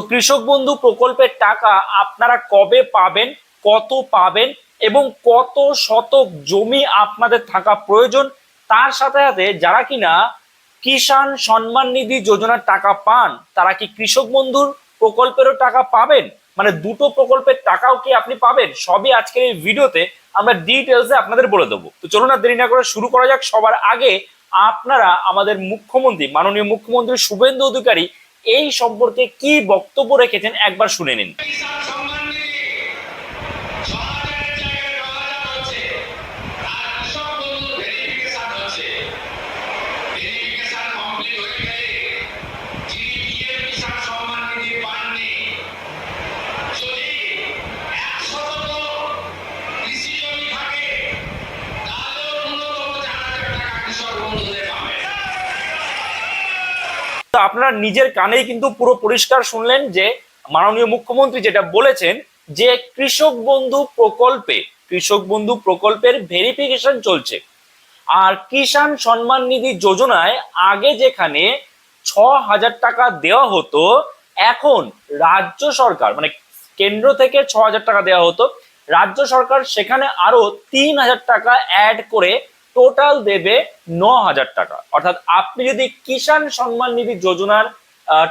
কৃষক বন্ধু প্রকল্পের টাকা আপনারা কবে পাবেন, কত পাবেন এবং কত শতক জমি আপনাদের থাকা প্রয়োজন, তার সাথে সাথে যারা কিনা কিষাণ সম্মান নিধি যোজনার টাকা পান তারা কি কৃষক বন্ধুর প্রকল্পেরও টাকা পাবেন, মানে দুটো প্রকল্পের টাকাও কি আপনি পাবেন, সবই আজকের এই ভিডিওতে আমরা ডিটেলসে আপনাদের বলে দেবো। তো চলুন আর দেরি না করে শুরু করা যাক। সবার আগে আপনারা আমাদের মুখ্যমন্ত্রী মাননীয় মুখ্যমন্ত্রী শুভেন্দু অধিকারী এই সম্পর্কে কি বক্তব্য রেখেছেন একবার শুনে নিন। আপনারা নিজের কানেই কিন্তু পুরো পরিষ্কার শুনলেন যে মাননীয় মুখ্যমন্ত্রী যেটা বলেছেন যে কৃষক বন্ধু প্রকল্পের ভেরিফিকেশন চলছে। আর কিষাণ সম্মান নিধি যোজনায় আগে যেখানে ৬,০০০ টাকা দেওয়া হতো, এখন রাজ্য সরকার মানে কেন্দ্র থেকে ৬,০০০ টাকা দেওয়া হতো, রাজ্য সরকার সেখানে আরো ৩,০০০ টাকা অ্যাড করে টোটাল দেবে ৯,০০০ টাকা। অর্থাৎ আপনি যদি কিষাণ সম্মান নিধি যোজনার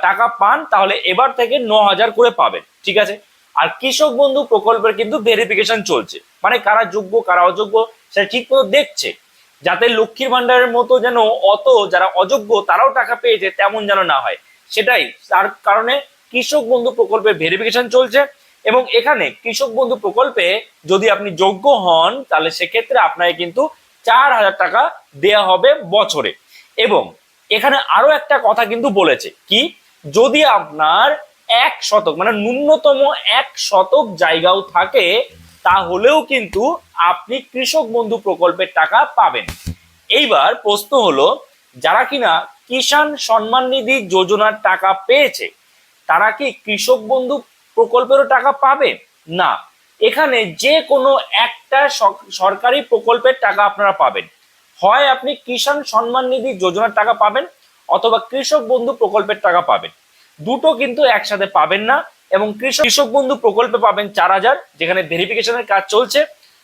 টাকা পান তাহলে এবার থেকে ৯,০০০ করে পাবেন, ঠিক আছে। আর কৃষক বন্ধু প্রকল্পের কিন্তু ভেরিফিকেশন চলছে, মানে কারা যোগ্য কারা অযোগ্য সেটা ঠিক মতো দেখছে, যাতে লক্ষ্মীর ভান্ডারের মতো যেন অত যারা অযোগ্য তারাও টাকা পেয়েছে তেমন যেন না হয়, সেটাই তার কারণে কৃষক বন্ধু প্রকল্পের ভেরিফিকেশন চলছে। এবং এখানে কৃষক বন্ধু প্রকল্পে যদি আপনি যোগ্য হন তাহলে সেক্ষেত্রে আপনাকে কিন্তু ৪,০০০ টাকা দেয়া হবে বছরে। এবং এখানে আরো একটা কথা কিন্তু বলেছে কি, যদি আপনার ১ শতক মানে ন্যূনতম ১ শতক জায়গাও থাকে তাহলেও কিন্তু আপনি কৃষক বন্ধু প্রকল্পের টাকা পাবেন। এইবার প্রশ্ন হলো, যারা কিনা কিষাণ সম্মান নিধি যোজনার টাকা পেয়েছে তারা কি কৃষক বন্ধু প্রকল্পেরও টাকা পাবে না। এখানে যে কোনো একটা সরকারি প্রকল্পের টাকা আপনারা পাবেন, হয় আপনি কিষাণ সম্মান নিধি যোজনার টাকা পাবেন অথবা কৃষক বন্ধু প্রকল্পের টাকা পাবেন, দুটো কিন্তু একসাথে পাবেন না। এবং কৃষক বন্ধু প্রকল্পে পাবেন ৪,০০০, যেখানে ভেরিফিকেশনের কাজ চলছে।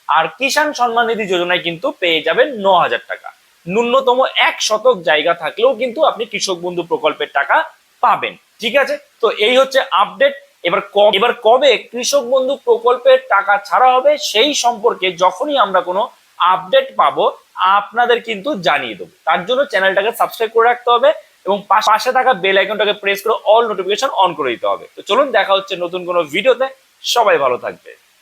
আর কিষাণ সম্মান নিধি যোজনায় কিন্তু পেয়ে যাবেন ৯,০০০ টাকা। ন্যূনতম ১ শতক জায়গা থাকলেও কিন্তু আপনি কৃষক বন্ধু প্রকল্পের টাকা পাবেন, ঠিক আছে। তো এই হচ্ছে আপডেট। এবার কবে কৃষক বন্ধু প্রকল্পের টাকা ছাড়া হবে সেই সম্পর্কে যখনই আমরা কোনো আপডেট পাবো আপনাদের কিন্তু জানিয়ে দেবো। তার জন্য চ্যানেলটাকে সাবস্ক্রাইব করে রাখতে হবে এবং পাশে থাকা বেল আইকনটাকে প্রেস করে অল নোটিফিকেশন অন করে দিতে হবে। তো চলুন দেখা হচ্ছে নতুন কোনো ভিডিওতে, সবাই ভালো থাকবে।